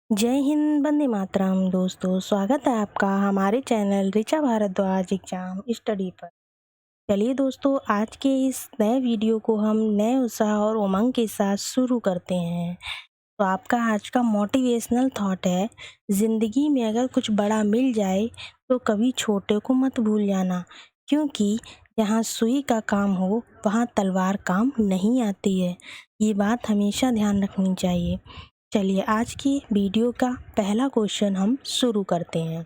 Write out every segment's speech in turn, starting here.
जय हिंद, वंदे मातरम। दोस्तों, स्वागत है आपका हमारे channel Richa Bhardwaj exam study पर। चलिए दोस्तों, आज के इस नए वीडियो को हम नए उत्साह और उमंग के साथ शुरू करते हैं। तो आपका आज का मोटिवेशनल थॉट है, ज़िंदगी में अगर कुछ बड़ा मिल जाए तो कभी छोटे को मत भूल जाना, क्योंकि जहाँ सुई का काम हो वहाँ तलवार काम नहीं आती है। ये बात हमेशा ध्यान रखनी चाहिए। चलिए, आज की वीडियो का पहला क्वेश्चन हम शुरू करते हैं।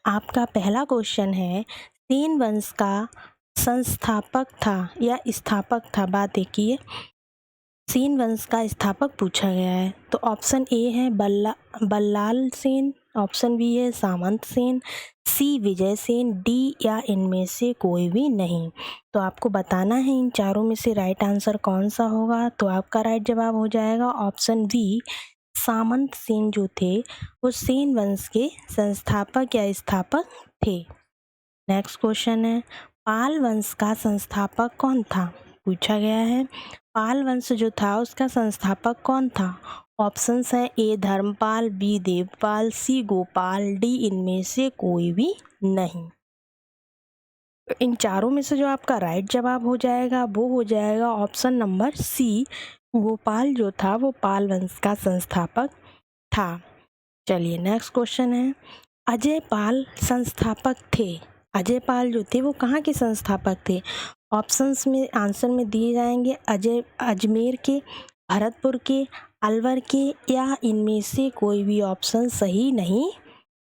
आपका पहला क्वेश्चन है, सेन वंश का संस्थापक था या स्थापक था? बात देखिए, सेन वंश का स्थापक पूछा गया है। तो ऑप्शन ए है बल्लाल सेन, ऑप्शन बी है सामंत सेन, सी विजय सेन, डी या इनमें से कोई भी नहीं। तो आपको बताना है इन चारों में से राइट आंसर कौन सा होगा। तो आपका राइट जवाब हो जाएगा ऑप्शन बी, सामंत सेन जो थे वो सेन वंश के संस्थापक या स्थापक थे। नेक्स्ट क्वेश्चन है, पाल वंश का संस्थापक कौन था? पूछा गया है, पाल वंश जो था उसका संस्थापक कौन था? ऑप्शंस है ए धर्मपाल, बी देवपाल, सी गोपाल, डी इनमें से कोई भी नहीं। इन चारों में से जो आपका राइट जवाब हो जाएगा वो हो जाएगा ऑप्शन नंबर सी, गोपाल जो था वो पाल वंश का संस्थापक था। चलिए नेक्स्ट क्वेश्चन है, अजय पाल संस्थापक थे। अजय पाल जो थे वो कहाँ के संस्थापक थे? ऑप्शंस में आंसर में दिए जाएंगे अजमेर के, भरतपुर के, अलवर के या इनमें से कोई भी ऑप्शन सही नहीं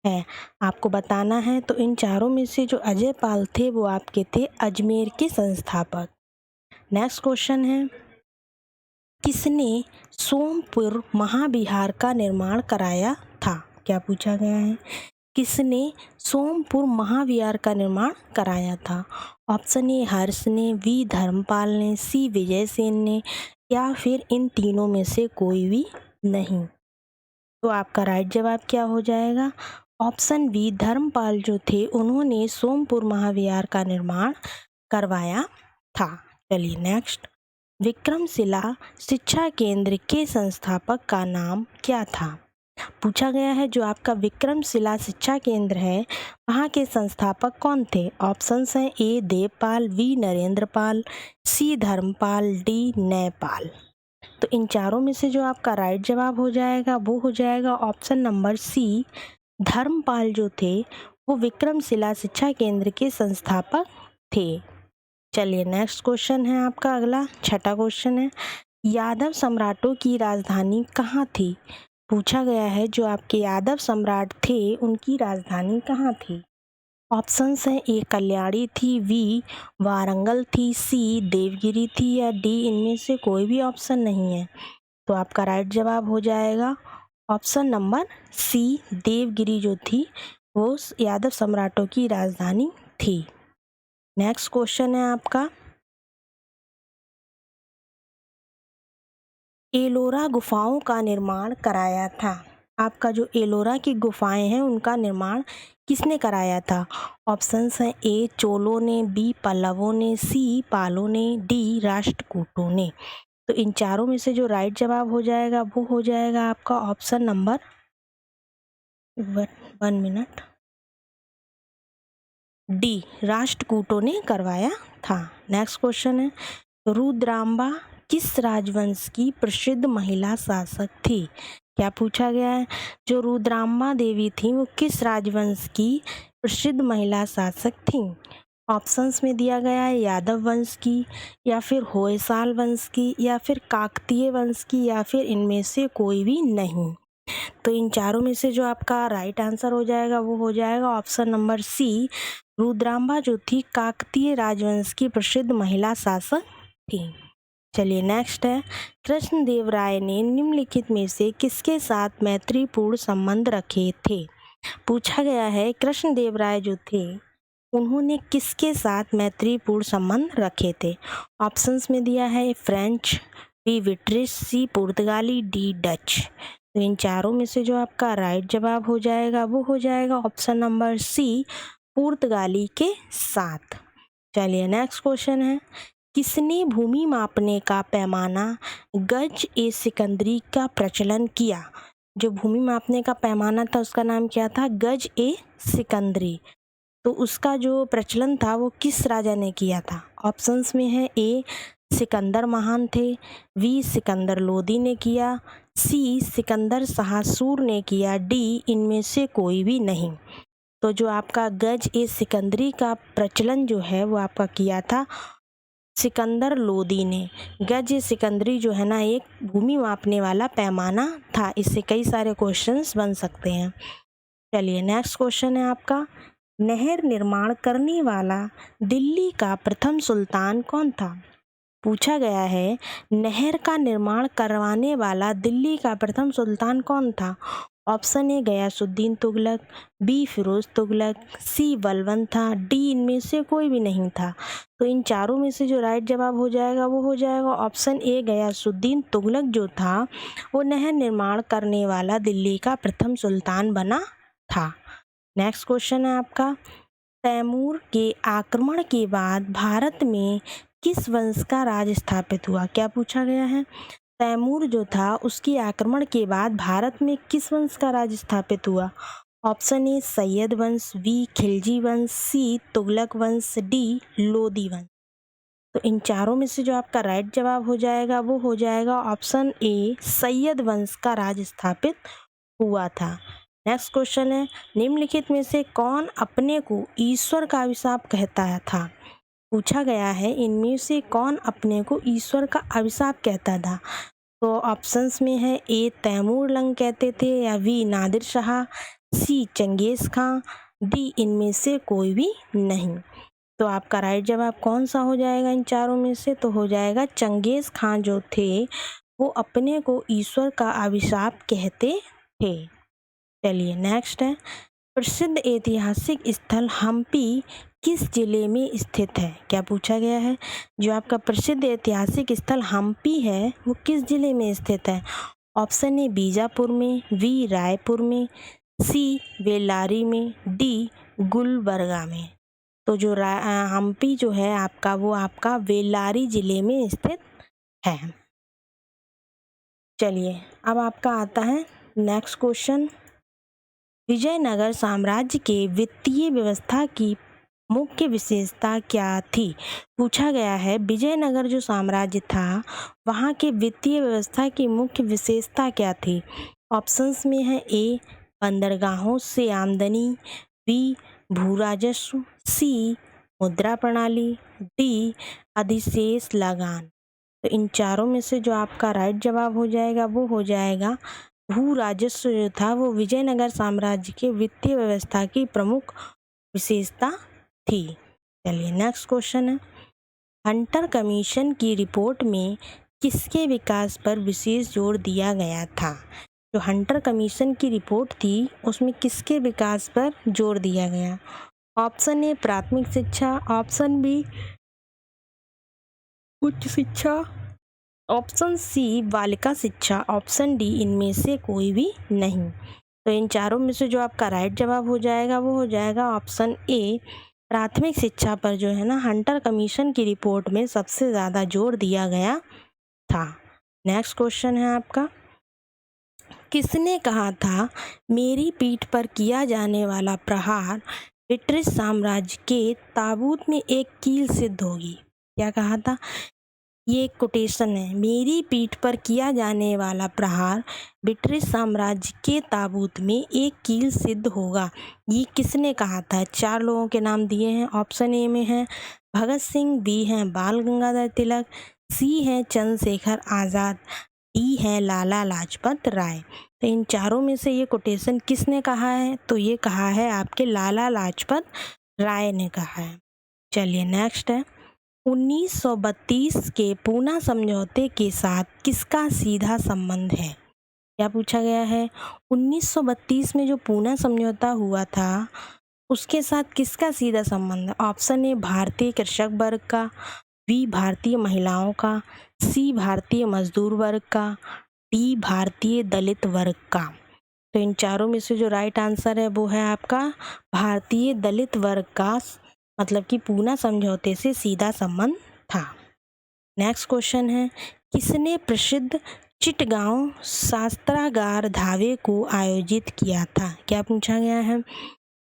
है। आपको बताना है। तो इन चारों में से जो अजय पाल थे वो आपके थे अजमेर के संस्थापक। नेक्स्ट क्वेश्चन है, किसने सोमपुर महाविहार का निर्माण कराया था? क्या पूछा गया है, किसने सोमपुर महाविहार का निर्माण कराया था? ऑप्शन ए हर्ष ने, बी धर्मपाल ने, सी विजय सेन ने या फिर इन तीनों में से कोई भी नहीं। तो आपका राइट जवाब क्या हो जाएगा? ऑप्शन बी, धर्मपाल जो थे उन्होंने सोमपुर महाविहार का निर्माण करवाया था। चलिए नेक्स्ट, विक्रमशिला शिक्षा केंद्र के संस्थापक का नाम क्या था? पूछा गया है जो आपका विक्रमशिला शिक्षा केंद्र है वहाँ के संस्थापक कौन थे? ऑप्शंस हैं ए देवपाल, बी नरेंद्रपाल, सी धर्मपाल, डी नयपाल। तो इन चारों में से जो आपका राइट जवाब हो जाएगा वो हो जाएगा ऑप्शन नंबर सी, धर्मपाल जो थे वो विक्रमशिला शिक्षा केंद्र के संस्थापक थे। चलिए नेक्स्ट क्वेश्चन है आपका अगला, छठा क्वेश्चन है, यादव सम्राटों की राजधानी कहाँ थी? पूछा गया है जो आपके यादव सम्राट थे उनकी राजधानी कहाँ थी? ऑप्शंस हैं ए कल्याणी थी, बी वारंगल थी, सी देवगिरी थी या डी इनमें से कोई भी ऑप्शन नहीं है। तो आपका राइट जवाब हो जाएगा ऑप्शन नंबर सी, देवगिरी जो थी वो यादव सम्राटों की राजधानी थी। नेक्स्ट क्वेश्चन है आपका, एलोरा गुफाओं का निर्माण कराया था। आपका जो एलोरा की गुफाएं हैं उनका निर्माण किसने कराया था? ऑप्शंस हैं ए चोलों ने, बी पल्लवों ने, सी पालों ने, डी राष्ट्रकूटों ने। तो इन चारों में से जो राइट जवाब हो जाएगा वो हो जाएगा आपका ऑप्शन नंबर 1 मिनट, डी राष्ट्रकूटों ने करवाया था। नेक्स्ट क्वेश्चन है, रुद्रांबा किस राजवंश की प्रसिद्ध महिला शासक थी? क्या पूछा गया है, जो रुद्रांबा देवी थी वो किस राजवंश की प्रसिद्ध महिला शासक थी? ऑप्शंस में दिया गया है यादव वंश की या फिर होयसाल वंश की या फिर काकतीय वंश की या फिर इनमें से कोई भी नहीं। तो इन चारों में से जो आपका राइट आंसर हो जाएगा वो हो जाएगा ऑप्शन नंबर सी, रुद्रांबा जो थी काकतीय राजवंश की प्रसिद्ध महिला शासक थी। चलिए नेक्स्ट है, कृष्णदेव राय ने निम्नलिखित में से किसके साथ मैत्रीपूर्ण संबंध रखे थे? पूछा गया है कृष्णदेव राय जो थे उन्होंने किसके साथ मैत्रीपूर्ण संबंध रखे थे? ऑप्शंस में दिया है फ्रेंच, बी ब्रिटिश, सी पुर्तगाली, डी डच। तो इन चारों में से जो आपका राइट जवाब हो जाएगा वो हो जाएगा ऑप्शन नंबर सी, पुर्तगाली के साथ। चलिए नेक्स्ट क्वेश्चन है, किसने भूमि मापने का पैमाना गज ए सिकंदरी का प्रचलन किया? जो भूमि मापने का पैमाना था उसका नाम क्या था? गज ए सिकंदरी। तो उसका जो प्रचलन था वो किस राजा ने किया था? ऑप्शंस में है ए सिकंदर महान थे, बी सिकंदर लोदी ने किया, सी सिकंदर शाह सूर ने किया, डी इनमें से कोई भी नहीं। तो जो आपका गज ए सिकंदरी का प्रचलन जो है वो आपका किया था सिकंदर लोदी ने। गज ए सिकंदरी जो है ना एक भूमि मापने वाला पैमाना था। इससे कई सारे क्वेश्चंस बन सकते हैं। चलिए नेक्स्ट क्वेश्चन है आपका, नहर निर्माण करने वाला दिल्ली का प्रथम सुल्तान कौन था? पूछा गया है नहर का निर्माण करवाने वाला दिल्ली का प्रथम सुल्तान कौन था? Option A Ghiyasuddin Tughlaq, B Firoz Tughlaq, C Balban था, डी इनमें से कोई भी नहीं था। तो इन चारों में से जो राइट जवाब हो जाएगा वो हो जाएगा ऑप्शन ए गयासुद्दीन तुगलक जो था वो नहर निर्माण करने वाला दिल्ली का प्रथम सुल्तान बना था। नेक्स्ट क्वेश्चन है आपका, तैमूर के आक्रमण के बाद भारत में किस वंश का राज स्थापित हुआ? क्या पूछा गया है? तैमूर जो था उसके आक्रमण के बाद भारत में किस वंश का राज स्थापित हुआ? ऑप्शन ए सैयद वंश, बी खिलजी वंश, सी तुगलक वंश, डी लोदी वंश। तो इन चारों में से जो आपका राइट जवाब हो जाएगा वो हो जाएगा ऑप्शन ए सैयद वंश का राज स्थापित हुआ था। नेक्स्ट क्वेश्चन है, निम्नलिखित में से कौन अपने को ईश्वर का अभिशाप कहता था? पूछा गया है इनमें से कौन अपने को ईश्वर का अभिशाप कहता था? तो ऑप्शंस में है ए तैमूर लंग कहते थे, या बी नादिर शाह, सी चंगेज खां, डी इनमें से कोई भी नहीं। तो आपका राइट जवाब कौन सा हो जाएगा इन चारों में से? तो हो जाएगा चंगेज खां जो थे वो अपने को ईश्वर का अभिशाप कहते थे। चलिए नेक्स्ट है, प्रसिद्ध ऐतिहासिक स्थल हम्पी किस जिले में स्थित है? क्या पूछा गया है? जो आपका प्रसिद्ध ऐतिहासिक स्थल हम्पी है वो किस जिले में स्थित है? ऑप्शन ए बीजापुर में, बी रायपुर में, सी बेल्लारी में, डी गुलबर्गा में। तो जो हम्पी जो है आपका वो आपका बेल्लारी जिले में स्थित है। चलिए अब आपका आता है नेक्स्ट क्वेश्चन, विजयनगर साम्राज्य के वित्तीय व्यवस्था की मुख्य विशेषता क्या थी? पूछा गया है विजयनगर जो साम्राज्य था वहाँ के वित्तीय व्यवस्था की मुख्य विशेषता क्या थी? ऑप्शंस में है ए बंदरगाहों से आमदनी, बी भू राजस्व, सी मुद्रा प्रणाली, डी अधिशेष लगान। तो इन चारों में से जो आपका राइट जवाब हो जाएगा वो हो जाएगा भू राजस्व जो था वो विजयनगर साम्राज्य के वित्तीय व्यवस्था की प्रमुख विशेषता थी। चलिए नेक्स्ट क्वेश्चन है, हंटर कमीशन की रिपोर्ट में किसके विकास पर विशेष जोर दिया गया था? जो हंटर कमीशन की रिपोर्ट थी उसमें किसके विकास पर जोर दिया गया? ऑप्शन ए प्राथमिक शिक्षा, ऑप्शन बी उच्च शिक्षा, ऑप्शन सी बालिका शिक्षा, ऑप्शन डी इनमें से कोई भी नहीं। तो इन चारों में से जो आपका राइट जवाब हो जाएगा वो हो जाएगा ऑप्शन ए प्राथमिक शिक्षा पर जो है ना हंटर कमीशन की रिपोर्ट में सबसे ज़्यादा जोर दिया गया था। नेक्स्ट क्वेश्चन है आपका, किसने कहा था मेरी पीठ पर किया जाने वाला प्रहार ब्रिटिश साम्राज्य के ताबूत में एक कील सिद्ध होगी? क्या कहा था? ये एक कोटेशन है, मेरी पीठ पर किया जाने वाला प्रहार ब्रिटिश साम्राज्य के ताबूत में एक कील सिद्ध होगा। ये किसने कहा था? चार लोगों के नाम दिए हैं। ऑप्शन ए में है भगत सिंह, बी है बाल गंगाधर तिलक, सी है चंद्रशेखर आज़ाद, डी है लाला लाजपत राय। तो इन चारों में से ये कोटेशन किसने कहा है? तो ये कहा है आपके लाला लाजपत राय ने कहा है। चलिए नेक्स्ट है, 1932 के पूना समझौते के साथ किसका सीधा संबंध है? क्या पूछा गया है? 1932 में जो पूना समझौता हुआ था उसके साथ किसका सीधा संबंध है? ऑप्शन ए भारतीय कृषक वर्ग का, बी भारतीय महिलाओं का, सी भारतीय मजदूर वर्ग का, डी भारतीय दलित वर्ग का। तो इन चारों में से जो राइट आंसर है वो है आपका भारतीय दलित वर्ग का, मतलब कि पूना समझौते से सीधा संबंध था। नेक्स्ट क्वेश्चन है, किसने प्रसिद्ध चिटगांव शास्त्रागार धावे को आयोजित किया था? क्या पूछा गया है?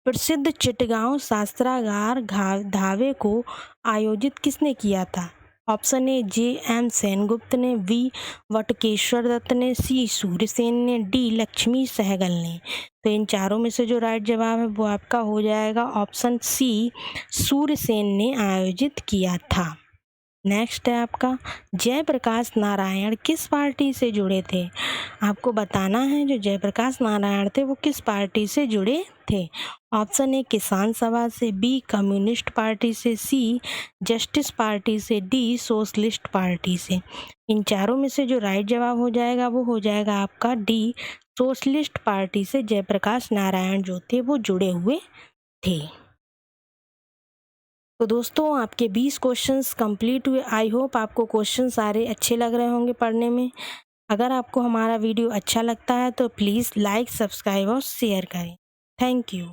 प्रसिद्ध चिटगांव शास्त्रागार धावे को आयोजित किसने किया था? ऑप्शन ए J.M. सेनगुप्त ने, बी वटकेश्वर दत्त ने, सी सूर्यसेन ने, डी लक्ष्मी सहगल ने। तो इन चारों में से जो राइट जवाब है वो आपका हो जाएगा ऑप्शन सी, सूर्यसेन ने आयोजित किया था। नेक्स्ट है आपका, जयप्रकाश नारायण किस पार्टी से जुड़े थे? आपको बताना है जो जयप्रकाश नारायण थे वो किस पार्टी से जुड़े थे। ऑप्शन ए किसान सभा से, बी कम्युनिस्ट पार्टी से, सी जस्टिस पार्टी से, डी सोशलिस्ट पार्टी से। इन चारों में से जो राइट जवाब हो जाएगा वो हो जाएगा आपका डी, सोशलिस्ट पार्टी से जयप्रकाश नारायण जो थे वो जुड़े हुए थे। तो दोस्तों आपके 20 क्वेश्चंस कंप्लीट हुए। आई होप आपको क्वेश्चन सारे अच्छे लग रहे होंगे पढ़ने में। अगर आपको हमारा वीडियो अच्छा लगता है तो प्लीज़ लाइक, सब्सक्राइब और शेयर करें। Thank you.